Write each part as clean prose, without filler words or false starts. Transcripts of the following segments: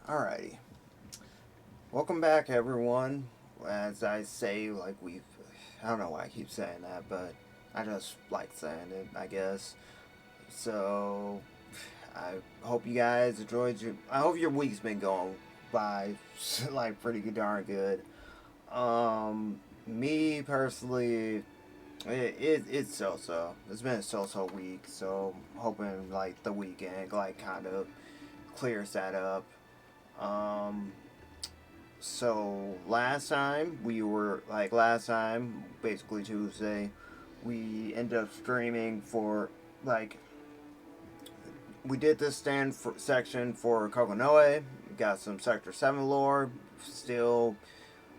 Alrighty. Welcome back, everyone. As I say, I don't know why I keep saying that, but I just like saying it, I guess. So, I hope you guys I hope your week's been going by, like, pretty darn good. Me personally, it's so so. It's been a so so week, so I'm hoping, like, the weekend, like, kind of clears that up. Um, So last time, basically Tuesday, we ended up streaming for like we did this section for Kokonoe. Got some Sector 7 lore. Still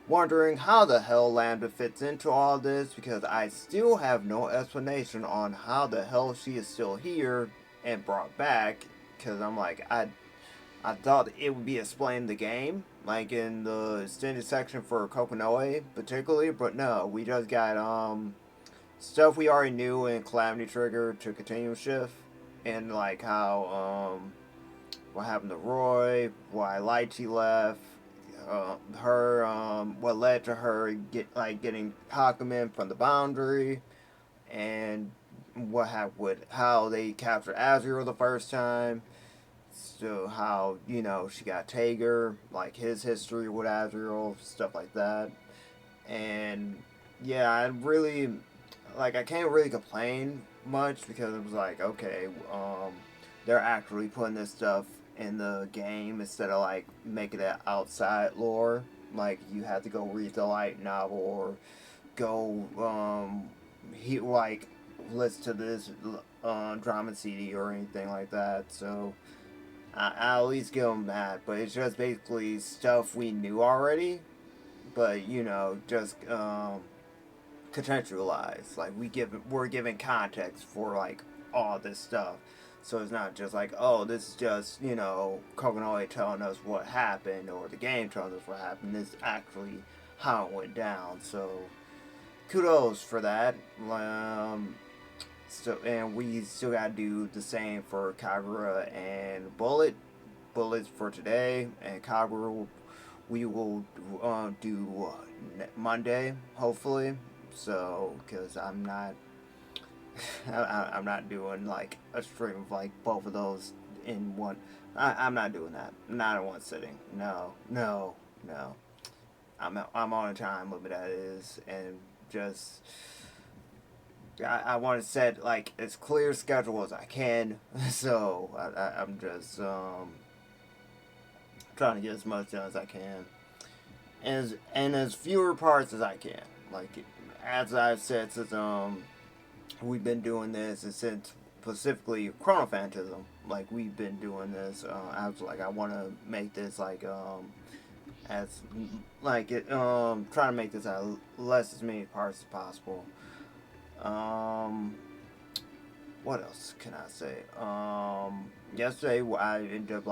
wondering how the hell Lambda fits into all this because I still have no explanation on how the hell she is still here and brought back. Because I thought it would be explained in the game, like in the extended section for Kokonoe particularly, but no, we just got stuff we already knew in Calamity Trigger to continue shift, and like how what happened to Roy, why Lychee left, her what led to her getting Hakumen from the boundary, and what happened with how they captured Azrael the first time. So how she got Tager, like his history with Azrael, stuff like that, and yeah, I can't really complain much because it was like okay, they're actually putting this stuff in the game instead of like making it outside lore. Like you have to go read the light novel or go he like listen to this drama CD or anything like that. So I at least give them that, but it's just basically stuff we knew already, but just contextualized. Like we're giving context for like all this stuff, so it's not just like this is just Kokonoe telling us what happened or the game telling us what happened. This is actually how it went down. So kudos for that. And we still gotta do the same for Kagura and Bullets for today, and Kagura we will do Monday hopefully. So because I'm not doing like a stream of like both of those in one. I'm not doing that. Not in one sitting. No, no, no. I'm on a time limit that is, and just I want to set like as clear schedule as I can. So I'm just trying to get as much done as I can, and as fewer parts as I can. Like as I've said since we've been doing this, and since specifically Chronophantasm, like we've been doing this. I was like I want to make this like as like it trying to make this as many parts as possible. Um, what else can I say? Yesterday I ended up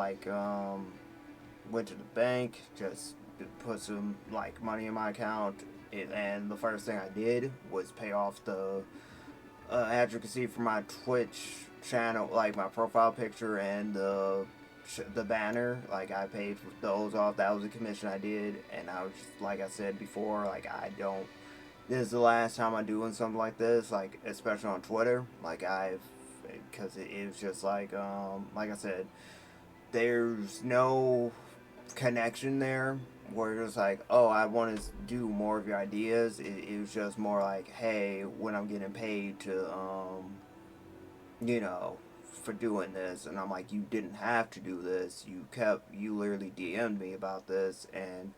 went to the bank, just put some like money in my account, and the first thing I did was pay off the advocacy for my Twitch channel, like my profile picture and the banner. Like I paid for those off. That was a commission I did, and I was just, like I said before, like I don't. This is the last time I'm doing something like this, like especially on Twitter. Because it was just like I said, there's no connection there where it's like, oh, I want to do more of your ideas. It was just more like, hey, when I'm getting paid to, you know, for doing this, and I'm like, you didn't have to do this. You literally DM'd me about this, and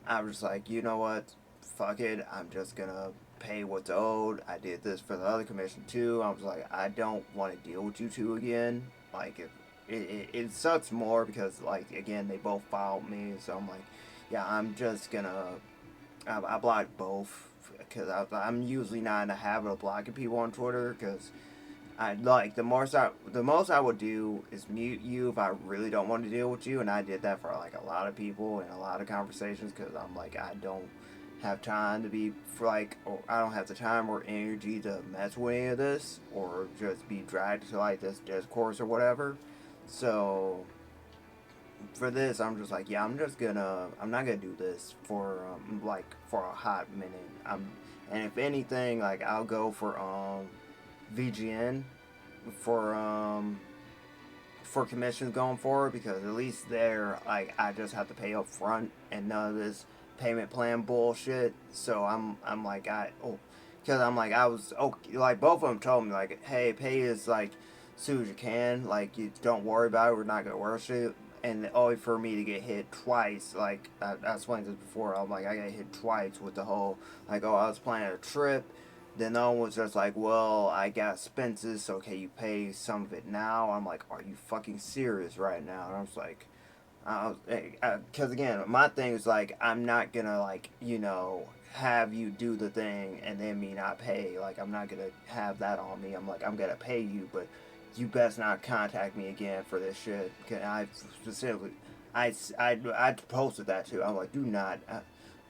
I was like, you know what, fuck it. I'm just gonna pay what's owed. I did this for the other commission too. I was like, I don't want to deal with you two again. Like, if it sucks more because like again they both followed me, so I'm like, yeah, I'm just gonna I blocked both because I'm usually not in the habit of blocking people on Twitter because I like the most I would do is mute you if I really don't want to deal with you, and I did that for like a lot of people and a lot of conversations because I'm like I don't have time to be for like or I don't have the time or energy to mess with any of this or just be dragged to like this discourse or whatever. So for this, I'm just like, yeah, I'm not gonna do this for like for a hot minute. And if anything, like I'll go for VGN for commissions going forward, because at least there, like, I just have to pay up front and none of this payment plan bullshit. So I'm like, because I'm like, I was okay, like both of them told me like, hey, pay is like soon as you can, like you don't worry about it, we're not gonna worship. And only for me to get hit twice, like I explained this before, I'm like, I got hit twice with the whole like, oh, I was planning a trip, then no one was just like, well, I got expenses, so can you pay some of it now? I'm like, are you fucking serious right now? And I was like, because again, my thing is like, I'm not gonna like, have you do the thing and then me not pay. Like, I'm not gonna have that on me. I'm like, I'm gonna pay you, but you best not contact me again for this shit. I specifically, I posted that too. I'm like, do not. I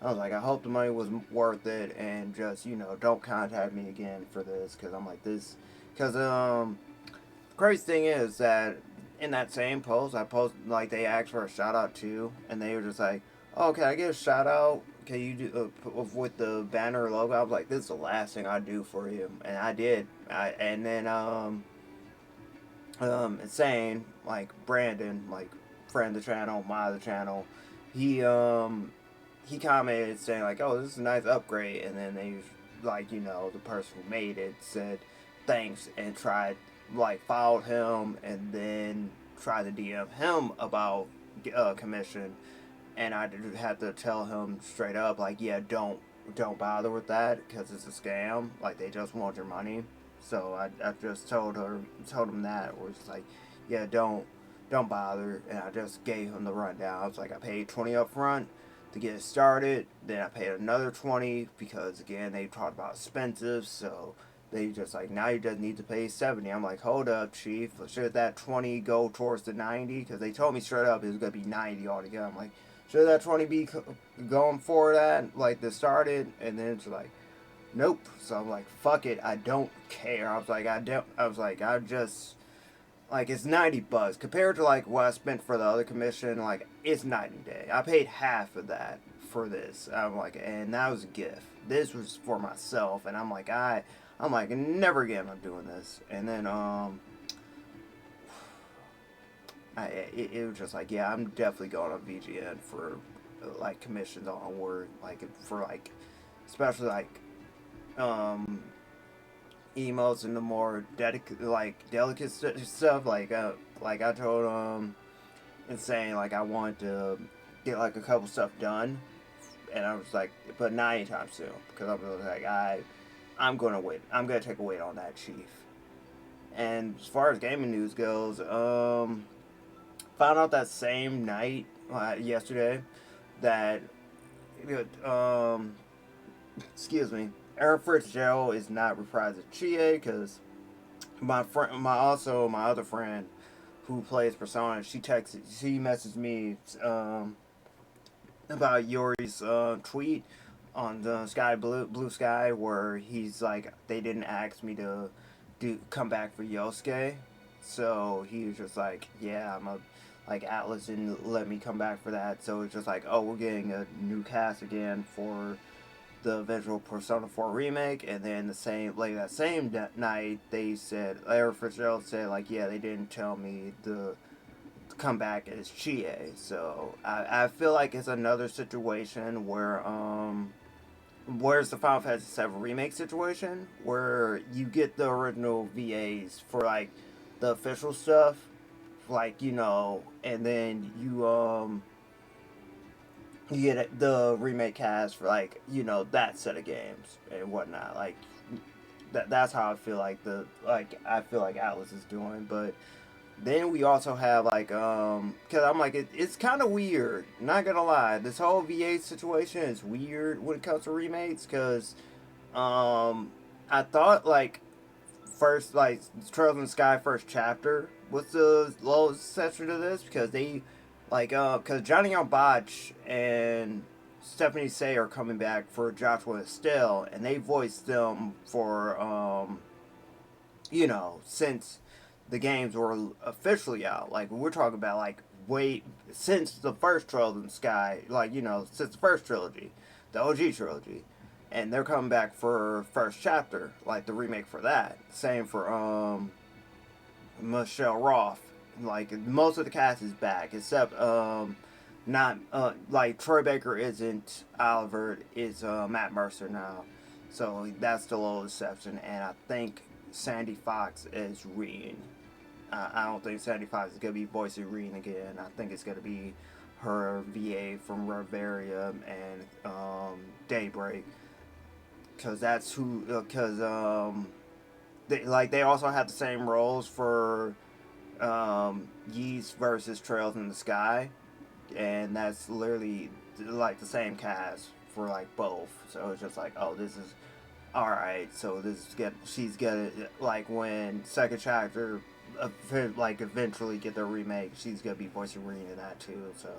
was like, I hope the money was worth it, and just don't contact me again for this, because I'm like this, because the crazy thing is that in that same post, I posted like they asked for a shout out too, and they were just like, "Oh, can I get a shout out? Can you do with the banner logo?" I was like, "This is the last thing I do for you," and I did. And then it's saying like Brandon, like friend of the channel, my the channel, he he commented saying like, "Oh, this is a nice upgrade," and then they like the person who made it said thanks and tried like followed him and then tried to DM him about commission, and I had to tell him straight up like, yeah, don't bother with that because it's a scam. Like they just want your money. So I just told him that, or it's like, yeah, don't bother, and I just gave him the rundown. I was like, I paid 20 up front to get it started, then I paid another 20 because again they talked about expenses, so they just like, now you just need to pay 70. I'm like, hold up, chief, should that 20 go towards the 90? Because they told me straight up it was gonna be 90 altogether. I'm like, should that 20 be going for that, like to start it? And then it's like, nope. So I'm like, fuck it, I don't care. I was like, I just like, it's $90 compared to like what I spent for the other commission. Like, it's night and day. I paid half of that for this. I'm like, and that was a gift. This was for myself, and I'm like, never again I'm doing this. And then it was just like, yeah, I'm definitely going on VGN for like commissions onward, like for like, especially like um emotes and the more delicate stuff. Like I told and saying like I wanted to get like a couple stuff done, and I was like, but not anytime soon, because I was like, I'm gonna wait. I'm gonna take a wait on that, chief. And as far as gaming news goes, found out that same night yesterday that excuse me, Eric Fitzgerald is not reprising Chie, because my other friend who plays Persona, she messaged me about Yuri's tweet on the Blue Sky, where he's like, they didn't ask me to come back for Yosuke, so he was just like, yeah, like Atlas didn't let me come back for that, so it's just like, oh, we're getting a new cast again for the eventual Persona 4 remake. And then that same night, they said, Eric Fitzgerald said like, yeah, they didn't tell me to come back as Chie. So I feel like it's another situation where's the Final Fantasy 7 remake situation, where you get the original VAs for like the official stuff, like and then you get the remake cast for like that set of games and whatnot. Like that's how I feel like I feel like Atlas is doing. But then we also have like because I'm like, it's kind of weird, not gonna lie, this whole VA situation is weird when it comes to remakes, because I thought like first, like Trails in the Sky first chapter was the lowest exception to this, because they like because Johnny Young Botch and Stephanie Say are coming back for Joshua Estelle, and they voiced them for since the games were officially out. Like we're talking about like way since the first Trails in the Sky, like since the first trilogy, the OG trilogy, and they're coming back for first chapter, like the remake for that. Same for Michelle Roth. Like most of the cast is back except not like Troy Baker isn't Oliver, it's Matt Mercer now, so that's the little exception. And I think Sandy Fox is Reen. I don't think Sandy Fox is gonna be voicing Reen again. I think it's gonna be her VA from Reveria and Daybreak, because that's who. Because they also have the same roles for Yeast versus Trails in the Sky, and that's literally like the same cast for like both. So it's just like, oh, this is all right. So she's gonna like when second chapter like eventually get their remake, she's gonna be voicing Reen in that too. So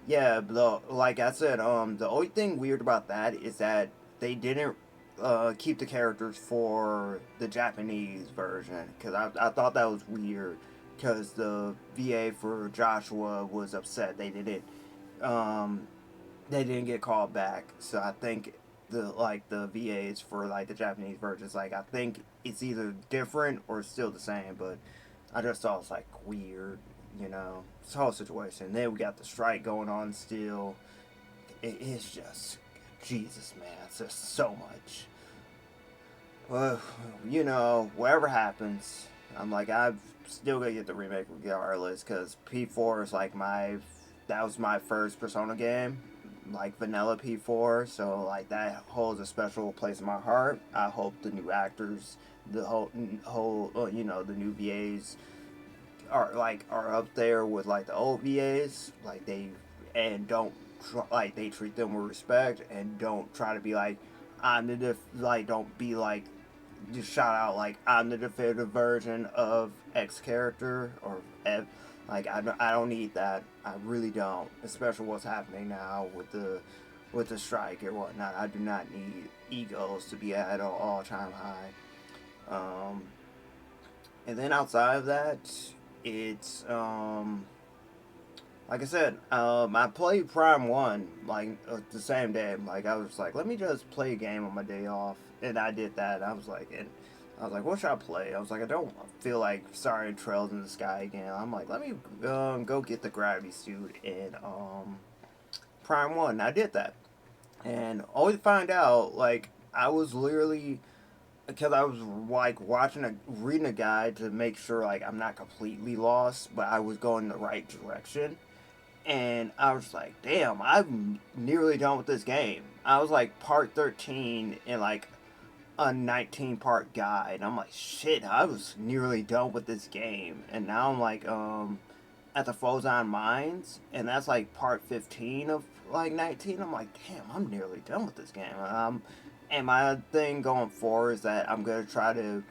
yeah, but like I said, the only thing weird about that is that they didn't keep the characters for the Japanese version, because I thought that was weird, because the VA for Joshua was upset they didn't get called back. So I think the VAs for like the Japanese versions, like I think it's either different or still the same, but I just thought it was like weird, this whole situation. Then we got the strike going on still. It's just Jesus, man, it's just so much. Well, whatever happens, I'm like, I've still gonna get the remake regardless, because P4 is like that was my first Persona game, like vanilla P4, so like that holds a special place in my heart. I hope the new actors, the whole the new VAs are up there with like the old VAs, like they treat them with respect and don't try to be like don't be like just shout out like I'm the definitive version of X character or F. Like I don't need that. I really don't. Especially what's happening now with the strike and whatnot. I do not need egos to be at an all-time high. And then outside of that, it's like I said, I played Prime 1 like the same day. Like I was like, let me just play a game on my day off, and I did that. I was like, what should I play? I was like, I don't feel like starting Trails in the Sky again. I'm like, let me go get the Gravity Suit in Prime 1. And I did that, and always find out like I was literally, because I was like reading a guide to make sure like I'm not completely lost, but I was going the right direction. And I was like, damn, I'm nearly done with this game. I was like part 13 in like a 19 part guide. I'm like, shit, I was nearly done with this game. And now I'm like at the Fozon Mines, and that's like part 15 of like 19. I'm like, damn, I'm nearly done with this game. And my thing going forward is that I'm going to try to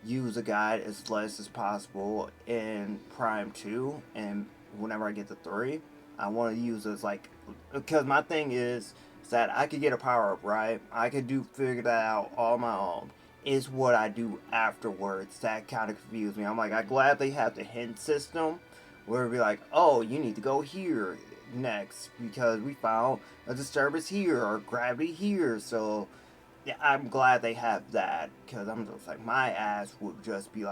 use a guide as less as possible in Prime 2, and whenever I get to 3, I want to use as like, because my thing is that I could get a power up, right? I could figure that out all my own. It's what I do afterwards that kind of confused me. I'm like, I'm glad they have the hint system where it'd be like, oh, you need to go here next because we found a disturbance here or gravity here. So yeah, I'm glad they have that, because I'm just like, my ass would just be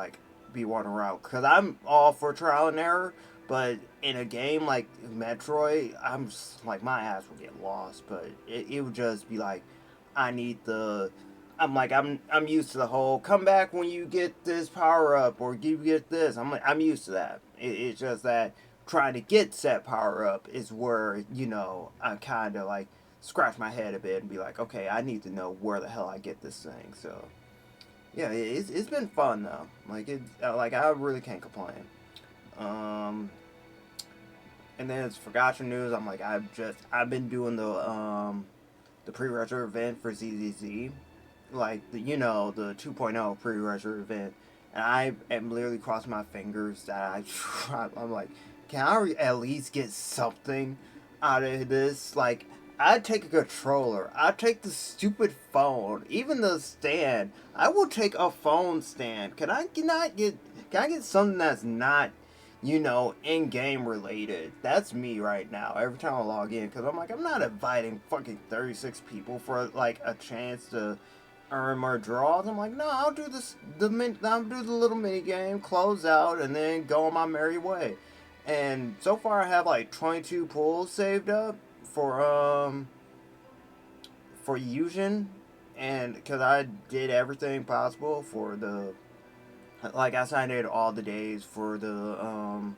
wandering around, because I'm all for trial and error, but in a game like Metroid, I'm just like, my ass would get lost. But it would just be like, I'm used to the whole come back when you get this power up or you get this. I'm used to that. It's just that trying to get set power up is where I kind of like scratch my head a bit and be like, okay, I need to know where the hell I get this thing. So yeah, it's been fun though. Like I really can't complain. And then it's for Gotcha News. I'm like, I've been doing the pre-register event for ZZZ, like the 2.0 pre-register event, and I am literally crossing my fingers that I'm like, can I at least get something out of this? Like, I'd take a controller. I'd take the stupid phone. Even the stand. I will take a phone stand. Can I get something that's not you know, in-game related. That's me right now. Every time I log in, because I'm like, I'm not inviting fucking 36 people for like a chance to earn more draws. I'm like, no, I'll do this. I'll do the little mini game, close out, and then go on my merry way. And so far, I have like 22 pulls saved up for Fusion, and because I did everything possible for the, like I signed in all the days for the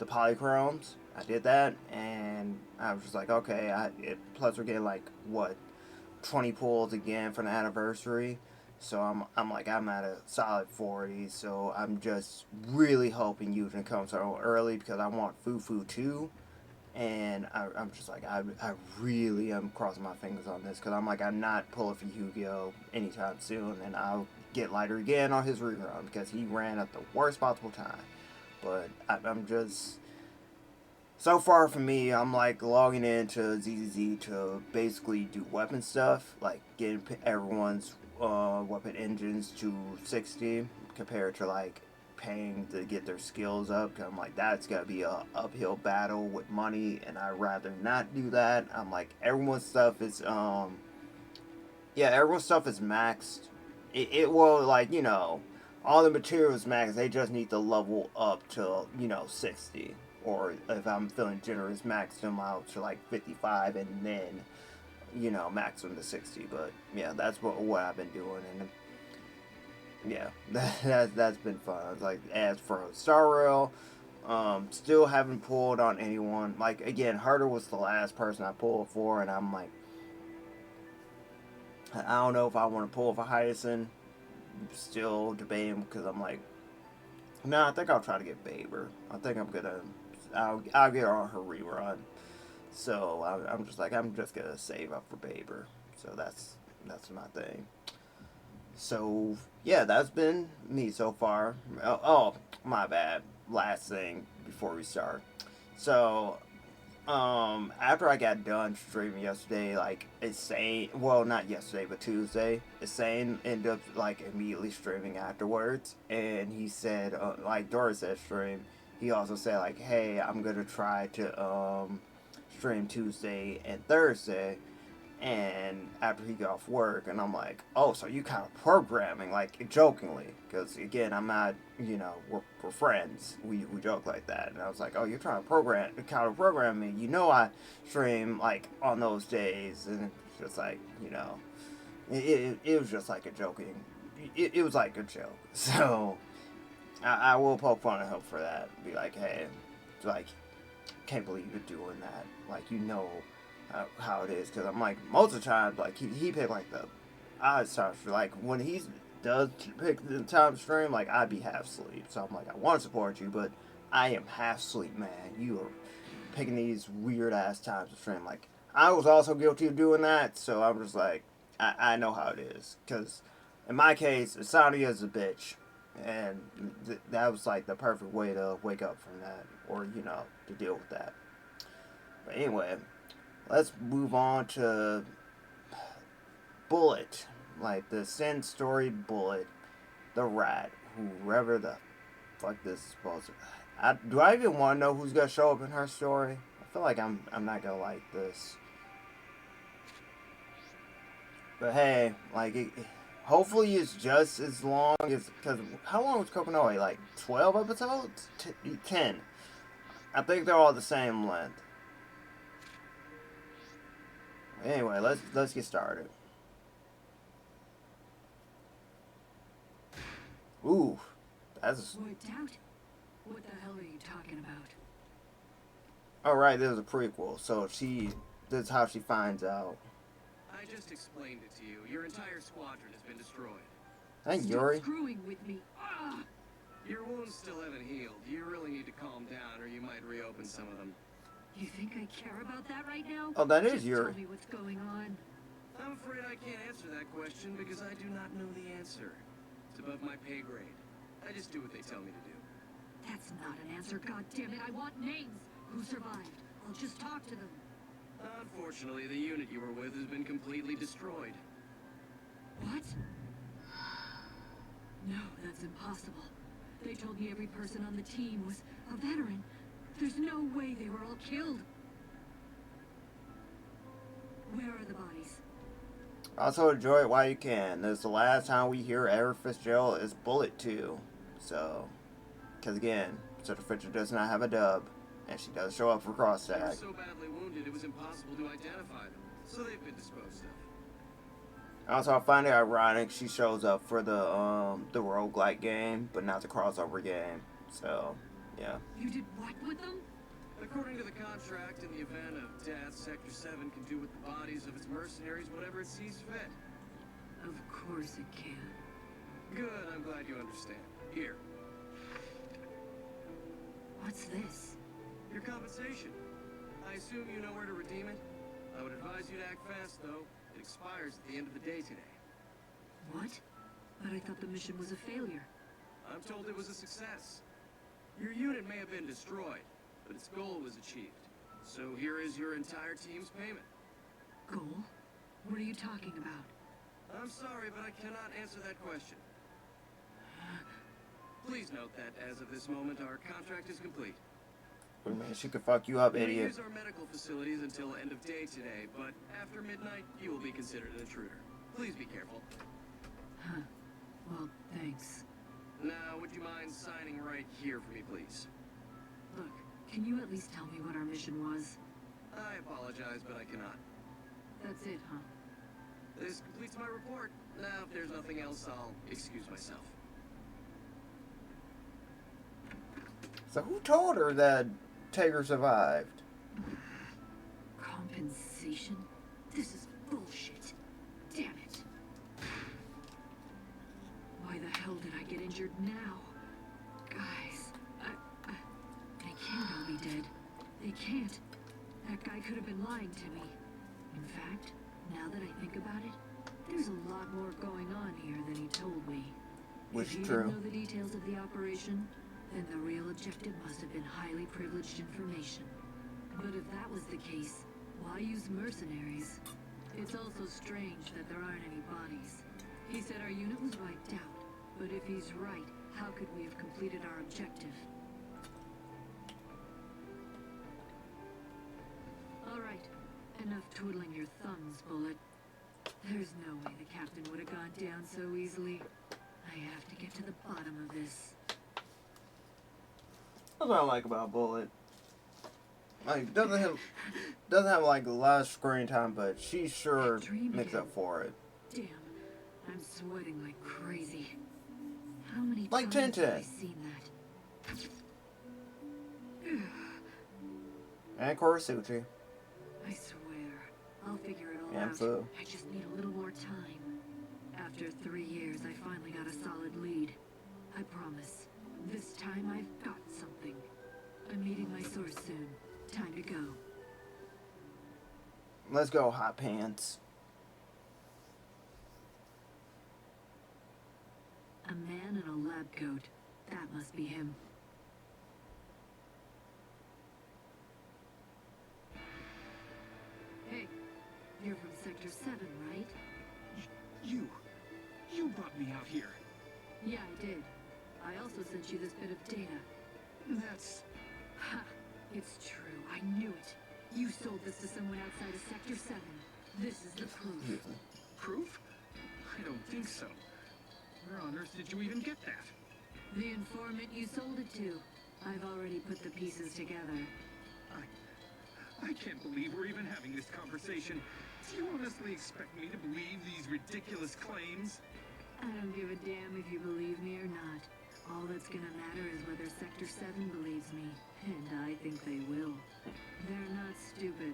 polychromes. I did that, and I was just like, okay. Plus we're getting like what 20 pulls again for the anniversary. So I'm like I'm at a solid 40. So I'm just really hoping Fusion comes out early because I want Fufu too. And I'm just like I really am crossing my fingers on this because I'm like I'm not pulling for Yu-Gi-Oh anytime soon, and I'll get lighter again on his rerun because he ran at the worst possible time. But I'm just so far for me, I'm like logging into ZZZ to basically do weapon stuff, like getting everyone's weapon engines to 60 compared to like paying to get their skills up. Cause I'm like, that's gotta be a uphill battle with money, and I'd rather not do that. I'm like, everyone's stuff is yeah, everyone's stuff is maxed. It will like all the materials maxed. They just need to level up to 60, or if I'm feeling generous, max them out to like 55, and then max them to 60. But yeah, that's what I've been doing, and yeah, that's been fun. It's like as for Star Rail, still haven't pulled on anyone. Like again, Harder was the last person I pulled for, and I'm like, I don't know if I want to pull for Hyacinth. Still debating because I'm like, no, I think I'll try to get Baber. I think I'm gonna, I'll get her on her rerun. So I'm just like, I'm just gonna save up for Baber. So that's my thing. So yeah, that's been me so far. Oh, my bad. Last thing before we start. So after I got done streaming yesterday, like Insane, well, not yesterday but Tuesday, Insane ended up like immediately streaming afterwards, and he said like Doris said stream, he also said like, hey, I'm gonna try to stream Tuesday and Thursday, and after he got off work, and I'm like, oh, so you kind of programming, like jokingly, because again, I'm not, we're friends, we joke like that, and I was like, oh, you're trying to kind of program me, I stream like on those days, and it's just like, it was just like a joking, it was like a joke, so I will poke fun at him for that, be like, hey, like, can't believe you're doing that, like, how it is, because I'm like most of the time like he picked like the odd times for like when he does pick the time to stream, like I'd be half asleep, so I'm like I want to support you, but I am half asleep, man. You are picking these weird ass times to stream. Like I was also guilty of doing that, so I'm just like I know how it is, because in my case Asania is a bitch, and that was like the perfect way to wake up from that, or to deal with that. But anyway, let's move on to Bullet, like the Sin Story Bullet, the rat, whoever the fuck this is supposed to. Do I even want to know who's gonna show up in her story? I feel like I'm not gonna like this. But hey, like hopefully it's just as long as, because how long was Kokonoe? Like 12 episodes, 10. I think they're all the same length. Anyway, let's get started. Ooh, that's. Worked out? What the hell are you talking about? Oh right, there's a prequel, so that's how she finds out. I just explained it to you. Your entire squadron has been destroyed. Hey Stop Yuri. screwing with me. Ah! Your wounds still haven't healed. You really need to calm down, or you might reopen some of them. You think I care about that right now? Oh, that is Just Yuri. tell me what's going on. I'm afraid I can't answer that question because I do not know the answer. It's above my pay grade. I just do what they tell me to do. That's not an answer, goddammit. I want names. Who survived? I'll just talk to them. Unfortunately, the unit you were with has been completely destroyed. What? No, that's impossible. They told me every person on the team was a veteran. There's no way they were all killed. Where are the bodies? Also enjoy it while you can. This is the last time we hear Eric Fitzgerald is Bullet 2. So, because again, Sister Fisher does not have a dub, and she does show up for They were Crosstag. so badly wounded it was impossible to identify them, so they've been disposed of. Also, I find it ironic she shows up for the roguelike game, but not the crossover game. So, yeah. You did what with them? According to the contract, in the event of death, Sector 7 can do with the bodies of its mercenaries whatever it sees fit. Of course it can. Good, I'm glad you understand. Here, What's this? your compensation. I assume you know where to redeem it? I would advise you to act fast, though. It expires at the end of the day today. What? But I thought the mission was a failure. I'm told it was a success. Your unit may have been destroyed, but its goal was achieved. So here is your entire team's payment. Goal? What are you talking about? I'm sorry, but I cannot answer that question. Please note that, as of this moment, our contract is complete. Wait a minute, she could fuck you up, We idiot. use our medical facilities until end of day today, but after midnight, you will be considered an intruder. Please be careful. Huh. Well, thanks. Now, would you mind signing right here for me, please? Look, can you at least tell me what our mission was? I apologize, but I cannot. That's it, huh? This completes my report. Now, if there's nothing else, I'll excuse myself. So who told her that Tager survived? Compensation? This is bullshit. Damn it. Why the hell did I get injured now? Guys, they can't all be dead. They can't. That guy could have been lying to me. In fact, now that I think about it, there's a lot more going on here than he told me. Which If he is didn't true. know the details of the operation, then the real objective must have been highly privileged information. But if that was the case, why use mercenaries? It's also strange that there aren't any bodies. He said our unit was wiped out, but if he's right, how could we have completed our objective? Alright, enough twiddling your thumbs, Bullet. There's no way the captain would have gone down so easily. I have to get to the bottom of this. That's what I like about Bullet. Like, doesn't have like a lot of screen time, but she sure makes up for it. Damn, I'm sweating like crazy. How many Like times have I Tintin. seen that? And Korisuchi. I swear, I'll figure it all And out. Fu. I just need a little more time. After 3 years, I finally got a solid lead. I promise. This time I've got something. I'm meeting my source soon. Time to go. Let's go, Hot Pants. A man in a lab coat. That must be him. Hey, you're from Sector 7, right? You brought me out here. Yeah, I did. I also sent you this bit of data. That's... Ha! It's true. I knew it. You sold this to someone outside of Sector 7. This is the proof. proof? I don't think so. Where on earth did you even get that? The informant you sold it to. I've already put the pieces together. I can't believe we're even having this conversation. Do you honestly expect me to believe these ridiculous claims? I don't give a damn if you believe me or not. All that's gonna matter is whether Sector 7 believes me. And I think they will. They're not stupid.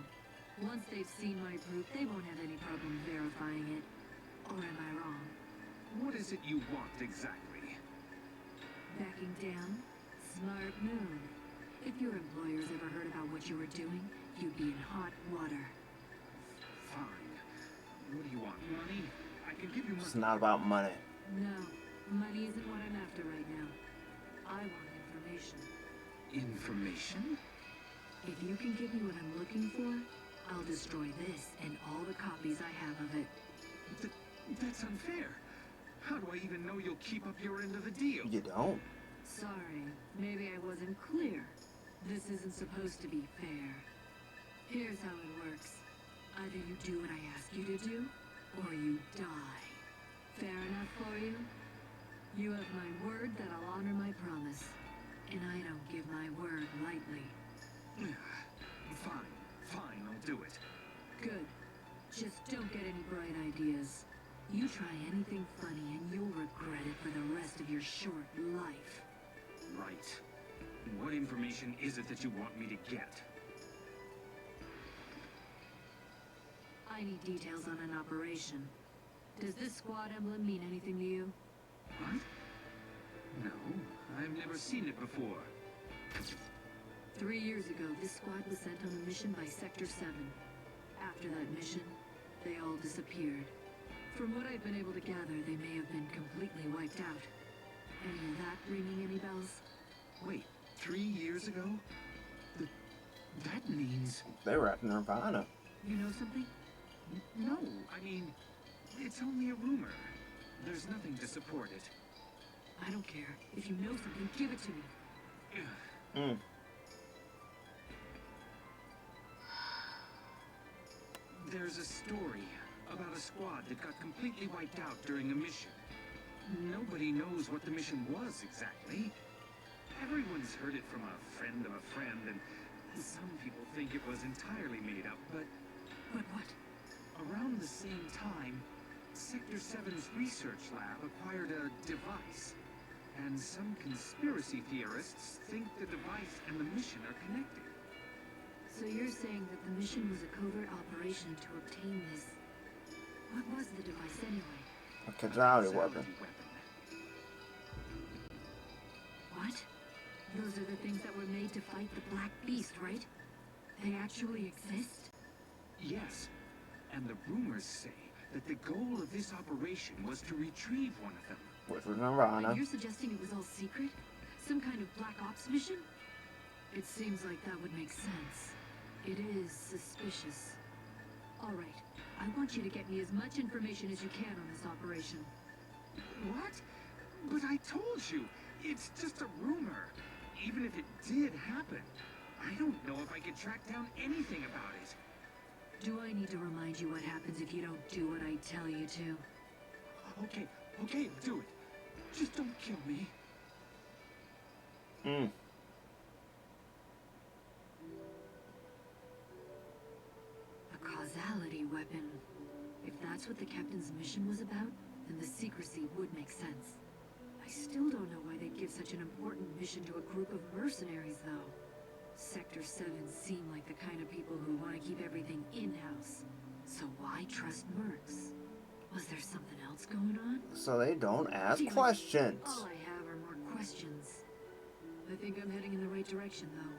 Once they've seen my proof, they won't have any problem verifying it. Or am I wrong? What is it you want exactly? Backing down? Smart move. If your employers ever heard about what you were doing, you'd be in hot water. Fine. What do you want? Money? I can give you money. It's not about money. No, money isn't what I'm after right now. I want information. Information? If you can give me what I'm looking for, I'll destroy this and all the copies I have of it. That's unfair. How do I even know you'll keep up your end of the deal? You don't. Sorry, maybe I wasn't clear. This isn't supposed to be fair. Here's how it works. Either you do what I ask you to do, or you die. Fair enough for you? You have my word that I'll honor my promise. And I don't give my word lightly. Fine, I'll do it. Good. Just don't get any bright ideas. You try anything funny and you'll regret it for the rest of your short life. Right. What information is it that you want me to get? I need details on an operation. Does this squad emblem mean anything to you? What? No, I've never seen it before. 3 years ago, this squad was sent on a mission by Sector 7. After that mission, they all disappeared. From what I've been able to gather, they may have been completely wiped out. Any of that ringing any bells? Wait, 3 years ago? That means... They were at Nirvana. You know something? No, I mean, it's only a rumor. There's nothing to support it. I don't care. If you know something, give it to me. There's a story about a squad that got completely wiped out during a mission. Nobody knows what the mission was exactly. Everyone's heard it from a friend of a friend, and some people think it was entirely made up, but... But what? Around the same time, Sector 7's research lab acquired a device. And some conspiracy theorists think the device and the mission are connected. So you're saying that the mission was a covert operation to obtain this... What was the device anyway? A causality weapon. What? Those are the things that were made to fight the Black Beast, right? They actually exist? Yes. And the rumors say that the goal of this operation was to retrieve one of them. Which was Nirvana. You're suggesting it was all secret? Some kind of Black Ops mission? It seems like that would make sense. It is suspicious. Alright, I want you to get me as much information as you can on this operation. What? But I told you, it's just a rumor. Even if it did happen, I don't know if I could track down anything about it. Do I need to remind you what happens if you don't do what I tell you to? Okay, do it. Just don't kill me. A causality weapon. If that's what the captain's mission was about, then the secrecy would make sense. I still don't know why they'd give such an important mission to a group of mercenaries, though. Sector 7 seem like the kind of people who want to keep everything in-house. So why trust mercs? Was there something else going on? So they don't ask Damn it. questions. All I have are more questions. I think I'm heading in the right direction, though.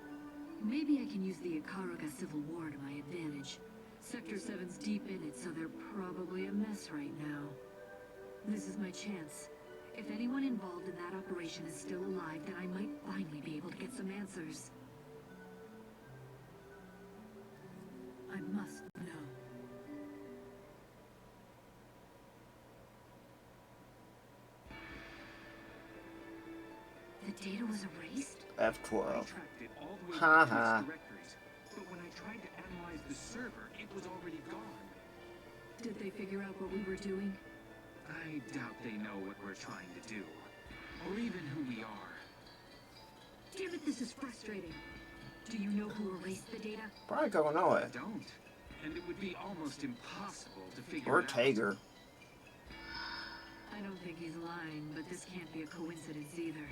Maybe I can use the Ikaruga Civil War to my advantage. Sector 7's deep in it, so they're probably a mess right now. This is my chance. If anyone involved in that operation is still alive, then I might finally be able to get some answers. I must know. The data was erased? I F12. tracked it all the way Ha back to ha. its directories, but when I tried to analyze the server, it was already gone. Did they figure out what we were doing? I doubt they know what we're trying to do, or even who we are. Damn it, this is frustrating. Do you know who erased the data? Probably I Kokonoe. don't, and it would be almost impossible to figure Or it out. Tager. I don't think he's lying, but this can't be a coincidence either.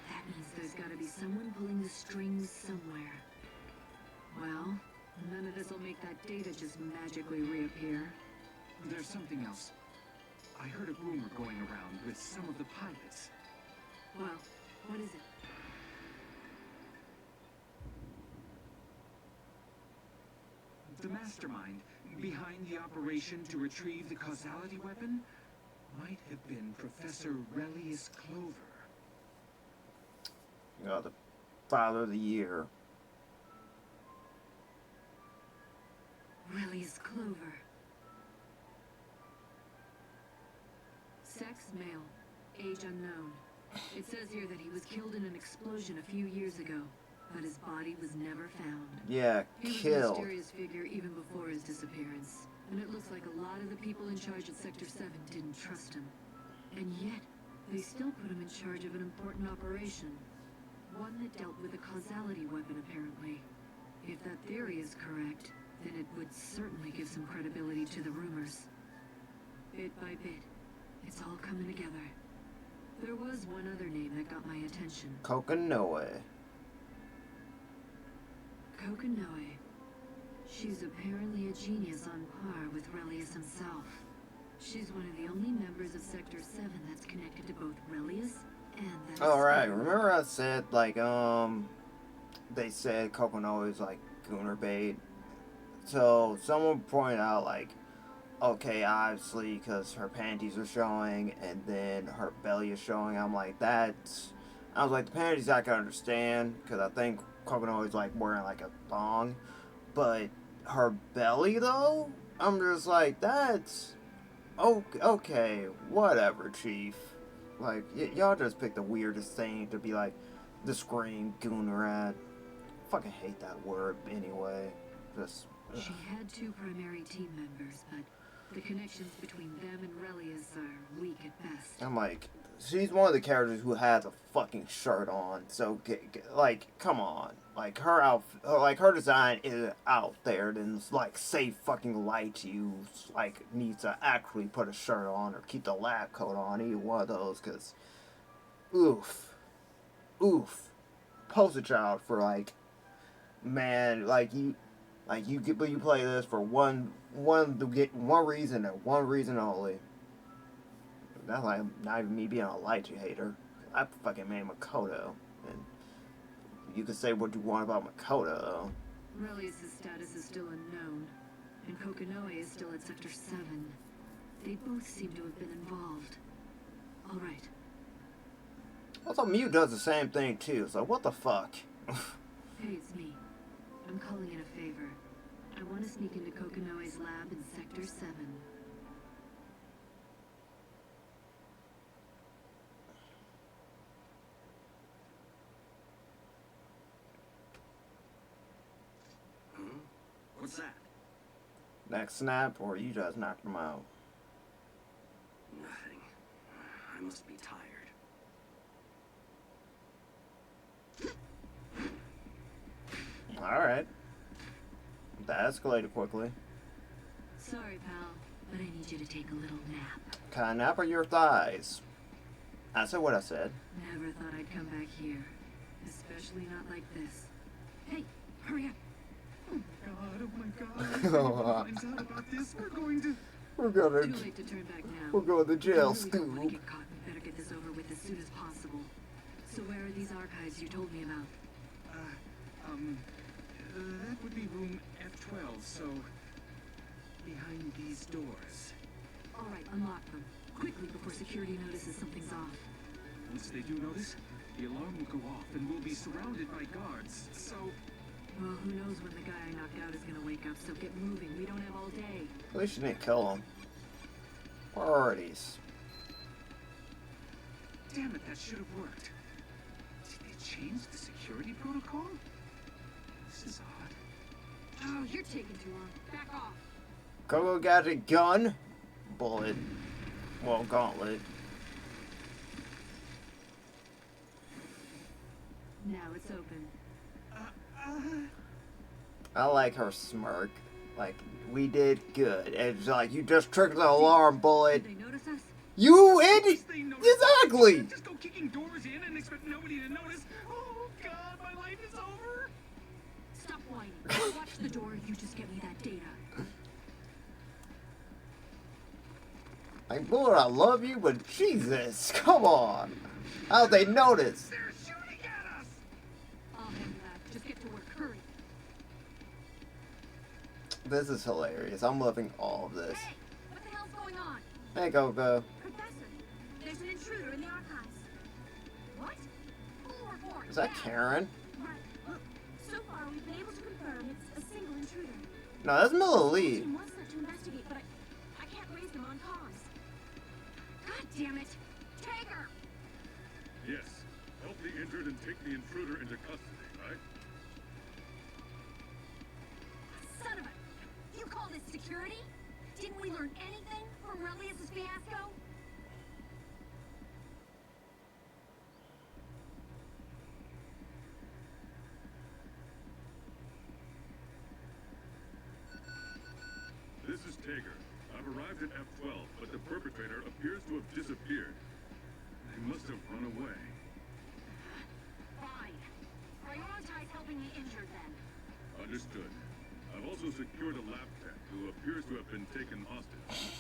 That means there's gotta be someone pulling the strings somewhere. Well, none of this will make that data just magically reappear. There's something else. I heard a rumor going around with some of the pilots. Well, what is it? The mastermind behind the operation to retrieve the causality weapon might have been Professor Relius Clover. You know, the Father of the Year. Relius Clover. Sex male. Age unknown. It says here that he was killed in an explosion a few years ago, but his body was never found. Yeah, He was a killed. mysterious figure even before his disappearance, and it looks like a lot of the people in charge at Sector 7 didn't trust him. And yet, they still put him in charge of an important operation. One that dealt with a causality weapon, apparently. If that theory is correct, then it would certainly give some credibility to the rumors. Bit by bit, it's all coming together. There was one other name that got my attention. Kokonoe. Kokonoe. She's apparently a genius on par with Relius himself. She's one of the only members of Sector 7 that's connected to both Relius and that. Alright, remember I said, like, they said Kokonoe is, like, Gooner bait? So, someone pointed out, like, okay, obviously, because her panties are showing, and then her belly is showing. I'm like, that's... I was like, the panties I can understand, because I think Kokonoe is, like, wearing, like, a thong. But her belly, though? I'm just like, that's... Okay, whatever, Chief. Like, y'all just picked the weirdest thing to be, like, the screen gooner at. Fucking hate that word, anyway. Just... She had two primary team members, but the connections between them and Relius are weak at best. I'm like, she's one of the characters who has a fucking shirt on. So, like, come on. Like, her outfit, like, her design is out there. Then, like, say fucking lie to you. Like, needs to actually put a shirt on or keep the lab coat on. Either one of those, because, oof. Poster child for, like, man, like, you play this for one reason and one reason only. That's like not even me being a Lychee hater. I fucking made Makoto, and you can say what you want about Makoto, though. Relius' status is still unknown, and Kokonoe is still at Sector 7. They both seem to have been involved. All right. Also, Mew does the same thing too. So what the fuck? Hey, it's me. I'm calling in a favor. I want to sneak into Kokonoe's lab in Sector 7. Huh? What's that? Next snap, or you just knocked him out. Nothing. I must be tired. Alright. That escalated quickly. Sorry, pal, but I need you to take a little nap. Can I nap on your thighs? I said what I said. Never thought I'd come back here. Especially not like this. Hey, hurry up. Oh my god. If anyone finds out about this, we're going to... We're gonna... Too late to turn back now. We're going to jail, I really don't want to Scoob. get caught. We better get this over with as soon as possible. So where are these archives you told me about? That would be room F12, so... behind these doors. All right, unlock them. Quickly before security notices something's off. Once they do notice, the alarm will go off and we'll be surrounded by guards, so... Well, who knows when the guy I knocked out is gonna wake up, so get moving. We don't have all day. At least you didn't kill him. Priorities. Damn it, that should have worked. Did they change the security protocol? This is odd. Oh, you're taking too long. Back off. Coco got a gun. Bullet. Well, gauntlet. Now it's open. I like her smirk. Like, we did good. It's like, you just triggered the alarm, Bullet. Did they notice us? You idiot! They notice- Exactly! Just go kicking doors in and expect nobody to notice. Oh god, my life is over. Stop whining. Watch the door. You just get me that data. Like, Bullet, I love you, but Jesus, come on. How'd they notice? They're shooting at us. I'll handle that. Just get to work. Hurry. This is hilarious. I'm loving all of this. Hey, what the hell's going on? Hey, Coco. Professor, there's an intruder in the archives. What? Full report. Is that Karen? Right. Look, so far we've been able to confirm it's a single intruder. No, that's Mila The Lee. team was sent to investigate, but I can't raise them on comms. God damn it. Take her. injured and take the intruder into custody, right? Son of a... You call this security? Didn't we learn anything from Relius' fiasco? This is Tager. I've arrived at F-12, but the perpetrator appears to have disappeared. He must have run away. Fine. Prioritize helping the injured then. Understood. I've also secured a lab tech who appears to have been taken hostage.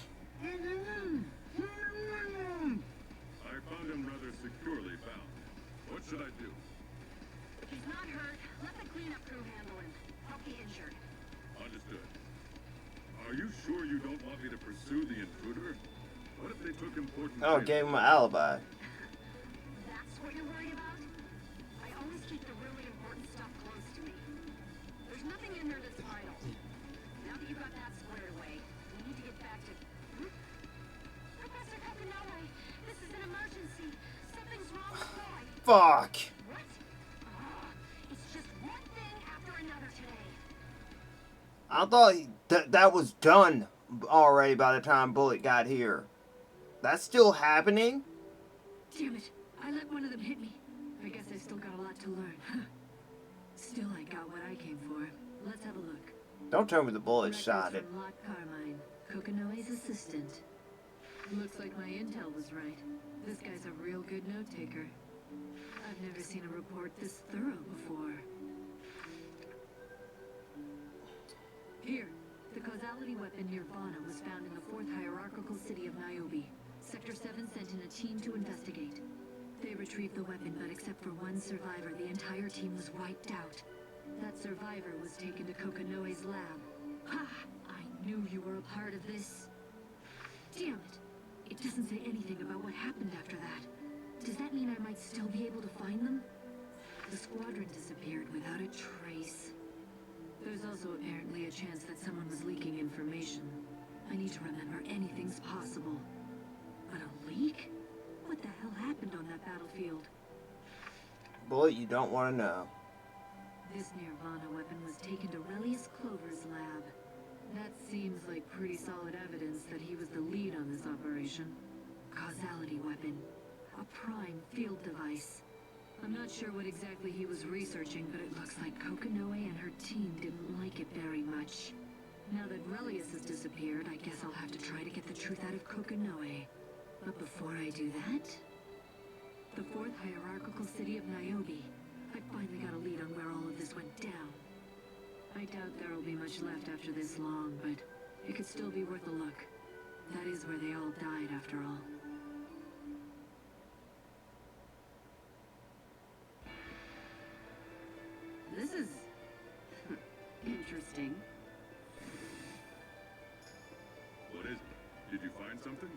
I found him rather securely bound. What should I do? He's not hurt. Let the cleanup crew handle him. Help the injured. Understood. Are you sure you don't want me to pursue the intruder? What if they took important... Oh, gave him an alibi. That's what you're worried about? I always keep the really important stuff close to me. There's nothing in there that's vital. Now that you got that squared away, we need to get back to... Professor Kokonoe, this is an emergency. Something's wrong with Boy. Fuck. What? It's just one thing after another today. I thought that was done already by the time Bullet got here. That's still happening? Damn it. I let one of them hit me. I guess I still got a lot to learn. Still, I got what I came for. Let's have a look. Don't tell me the Bullet Records shot it. from Locke Carmine, Kokonoe's assistant. Looks like my intel was right. This guy's a real good note-taker. I've never seen a report this thorough before. Here, the causality weapon Nirvana was found in the 4th hierarchical city of Niobe. Sector 7 sent in a team to investigate. They retrieved the weapon, but except for one survivor, the entire team was wiped out. That survivor was taken to Kokonoe's lab. Ha! I knew you were a part of this. Damn it! It doesn't say anything about what happened after that. Does that mean I might still be able to find them? The squadron disappeared without a trace. There's also apparently a chance that someone was leaking information. I need to remember anything's possible. But a leak? What the hell happened on that battlefield? Bullet, you don't want to know. This Nirvana weapon was taken to Relius Clover's lab. That seems like pretty solid evidence that he was the lead on this operation. Causality weapon. A prime field device. I'm not sure what exactly he was researching, but it looks like Kokonoe and her team didn't like it very much. Now that Relius has disappeared, I guess I'll have to try to get the truth out of Kokonoe. But before I do that... The 4th hierarchical city of Niobe. I finally got a lead on where all of this went down. I doubt there will be much left after this long, but it could still be worth a look. That is where they all died, after all. This is... interesting. What is it? Did you find something?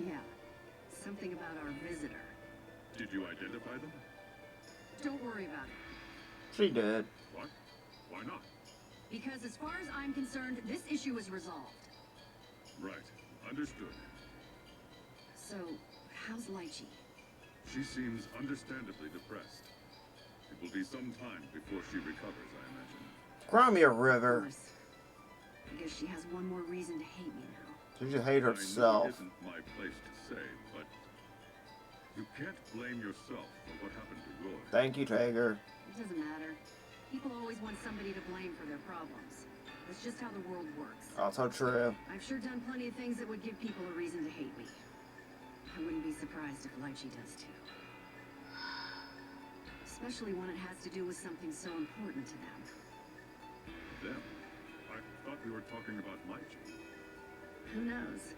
Yeah. Something about our visitor. Did you identify them? Don't worry about it. She did. What? Why not? Because as far as I'm concerned, this issue is resolved. Right. Understood. So, how's Lychee? She seems understandably depressed. It will be some time before she recovers, I imagine. Cry me a Of river. course. I guess she has one more reason to hate me now. She should hate I know herself. it isn't my place to say, but you can't blame yourself for what happened to Roy. Thank you, Tager. It doesn't matter. People always want somebody to blame for their problems. That's just how the world works. Also true. I've sure done plenty of things that would give people a reason to hate me. I wouldn't be surprised if Lychee does too. Especially when it has to do with something so important to them. Them? I thought we were talking about Lychee. Who knows?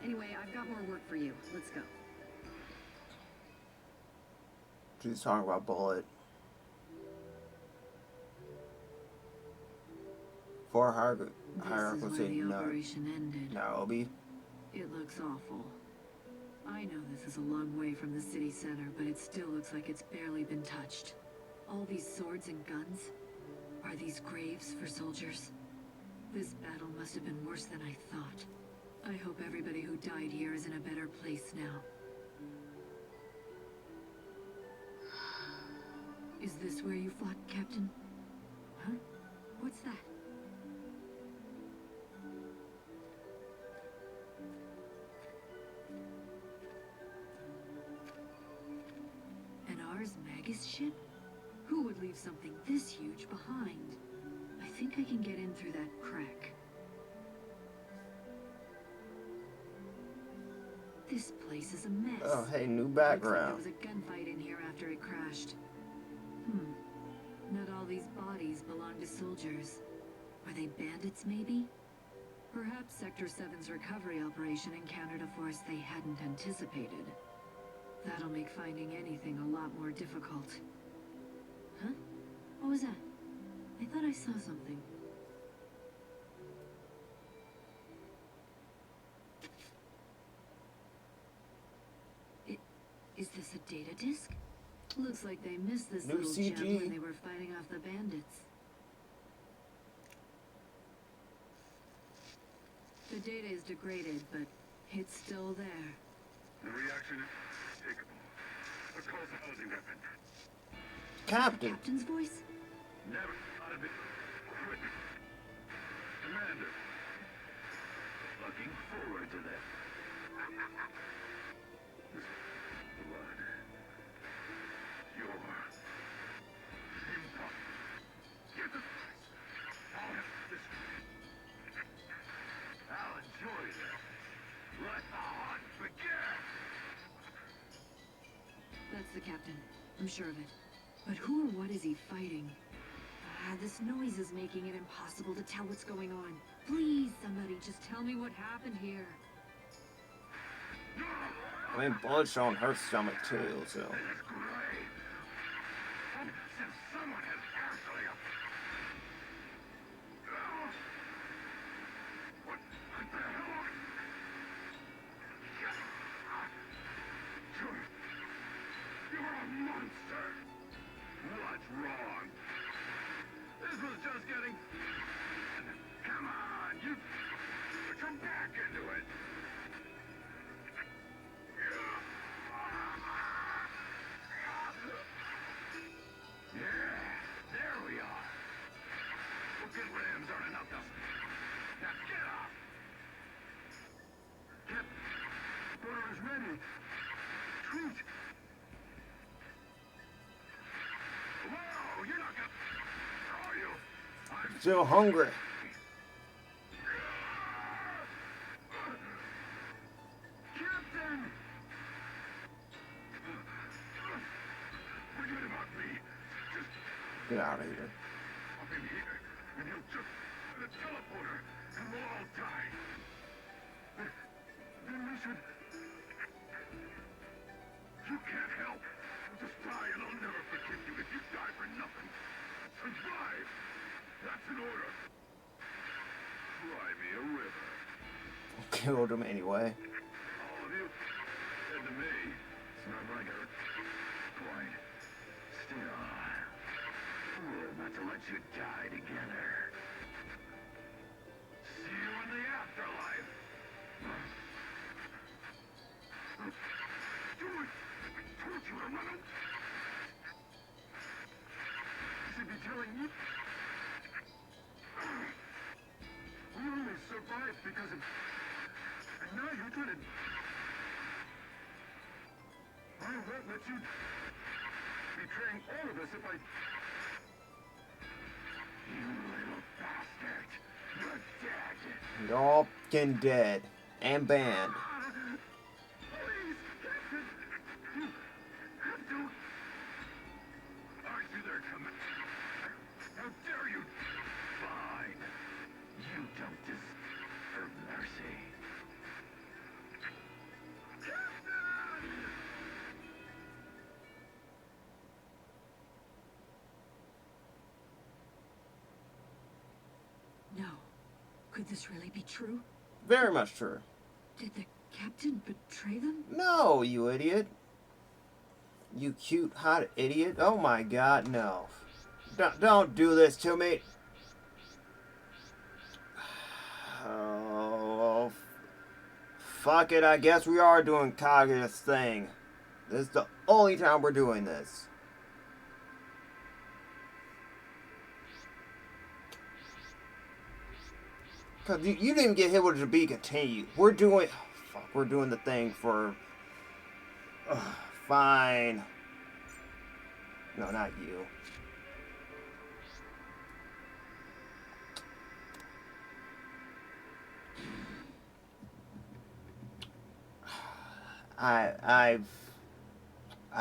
Anyway, I've got more work for you. Let's go. She's talking about Bullet. For hierarchical This is city, where the no. operation ended. Niobe. It looks awful. I know this is a long way from the city center, but it still looks like it's barely been touched. All these swords and guns? Are these graves for soldiers? This battle must have been worse than I thought. I hope everybody who died here is in a better place now. Is this where you fought, Captain? Huh? What's that? An Ars Magus ship? Who would leave something this huge behind? I think I can get in through that crack. This place is a mess. Oh, hey, new Looks like background. there was a gunfight in here after it crashed. Not all these bodies belong to soldiers. Are they bandits, maybe? Perhaps Sector 7's recovery operation encountered a force they hadn't anticipated. That'll make finding anything a lot more difficult. Huh? What was that? I thought I saw something. Is this a data disk? Looks like they missed this New little gem CG. when they were fighting off the bandits. The data is degraded, but it's still there. The reaction is takeable. A causality weapon. Captain. Captain's voice? Never thought of it. Commander. Looking forward to that. Blood. Your impact. Get the... I'll enjoy this. Let the hunt begin. That's the captain. I'm sure of it. But who or what is he fighting? This noise is making it impossible to tell what's going on. Please, somebody, just tell me what happened here. I mean, blood's on her stomach too, so. This is great. Since someone has actually... What the hell? You're a monster. What's wrong? This was just getting... Come on, you... Come back into it. Yeah, there we are. Good rams aren't enough, now get off! Get... Order is ready. Treat! Whoa, you're not gonna... Are you? I'm... Still hungry. Captain! Forget about me. Just Get out of here. up in here, and he'll just... the teleporter, and we'll all die. Then we should... You can't help. Just die, and I'll never forgive you if you die for nothing. Survive! That's an order. Cry me a river. Killed him anyway. All of you, said to me, it's not like a... Quite. Still, fool not to let you die together. See you in the afterlife. Do it! I told you to run it! You should be telling you... We only survived because of... And now you're trying to... I won't let you... Betraying all of us if I... You little bastard! You're dead! You're all fucking dead. And banned. Please, Captain! You have to... Aren't you there, Commander? How dare you? Fine. You don't deserve mercy. Captain! No. Could this really be true? Very much true. Did the captain betray them? No, you idiot. You cute, hot idiot. Oh my god, no. Don't do this to me. Oh, fuck it. I guess we are doing Kaga's thing. This is the only time we're doing this. Cause you didn't even get hit with a to be continued. We're doing the thing for fine. No, not you. I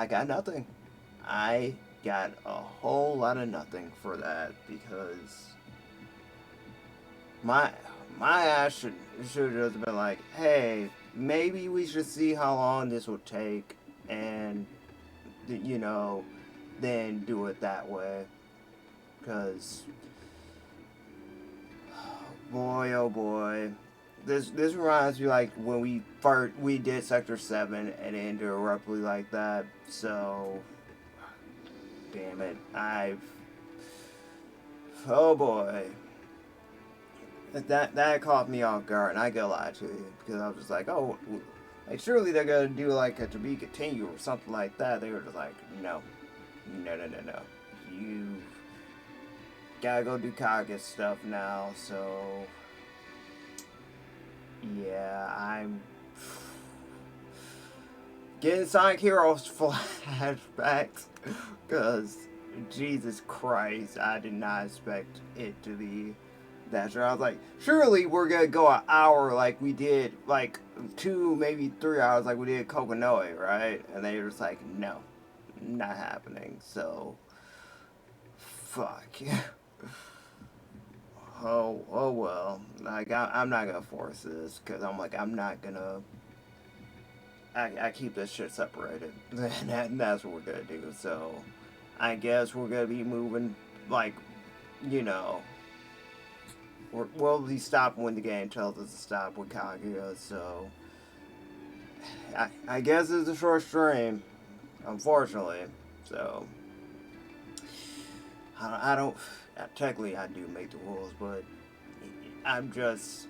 got nothing. I got a whole lot of nothing for that because my ass should have just been like, hey, maybe we should see how long this will take, and you know, then do it that way. Because boy, oh boy, this reminds me like when we did Sector 7 and it ended abruptly like that. So damn it, oh boy. That caught me off guard, and I gotta lie to you, because I was just like, oh, like, surely they're gonna do like a to be continued or something like that. They were just like, no. You gotta go do Kaguya stuff now, so yeah, I'm getting Sonic Heroes flashbacks, because Jesus Christ, I did not expect it to be that short. I was like, surely we're gonna go an hour like we did, like 2, maybe 3 hours like we did Kokonoe, right? And they were just like, no, not happening. So, fuck. oh well. Like, I'm not gonna force this, because I'm like, I'm not gonna. I keep this shit separated. And that's what we're gonna do. So, I guess we're gonna be moving, like, you know. We'll be stopping when the game tells us to stop with Kaguya, so I guess it's a short stream, unfortunately. So I don't. Technically, I do make the rules, but I'm just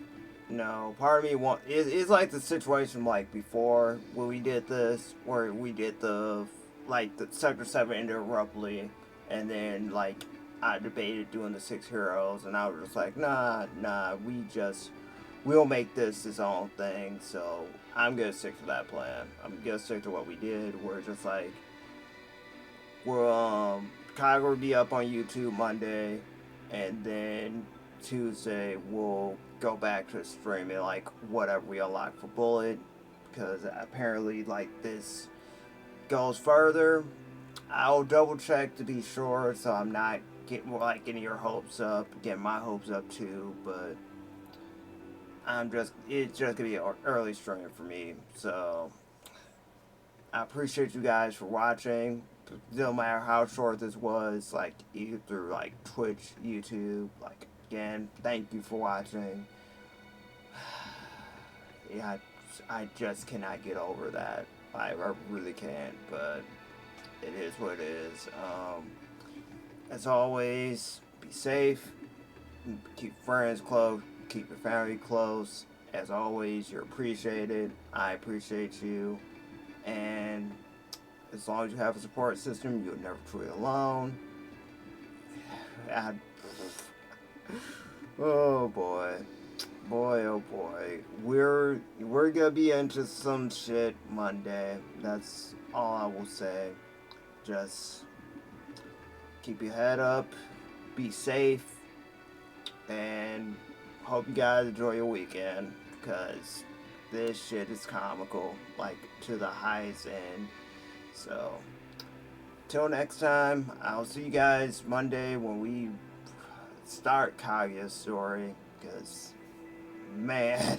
part of me it's like the situation like before when we did this, where we did the Sector 7 ended abruptly, and then like I debated doing the 6 heroes, and I was just like, nah, we'll make this its own thing. So I'm gonna stick to that plan. I'm gonna stick to what we did. We're just like, Kaguya will be up on YouTube Monday, and then Tuesday we'll go back to streaming like whatever we unlock for Bullet, because apparently like this goes further. I'll double check to be sure, so I'm not getting your hopes up, getting my hopes up too, but it's just gonna be an early stream for me. So I appreciate you guys for watching. No matter how short this was, like either through like Twitch, YouTube, like again, thank you for watching. Yeah, I just cannot get over that. I really can't, but it is what it is. As always, be safe, keep friends close, keep your family close. As always, you're appreciated. I appreciate you. And as long as you have a support system, you're never truly alone. Oh boy. Boy, oh boy. We're gonna be into some shit Monday. That's all I will say. Just keep your head up, be safe, and hope you guys enjoy your weekend, because this shit is comical, like to the highest end. So, till next time, I'll see you guys Monday when we start Kaguya's story, because, man,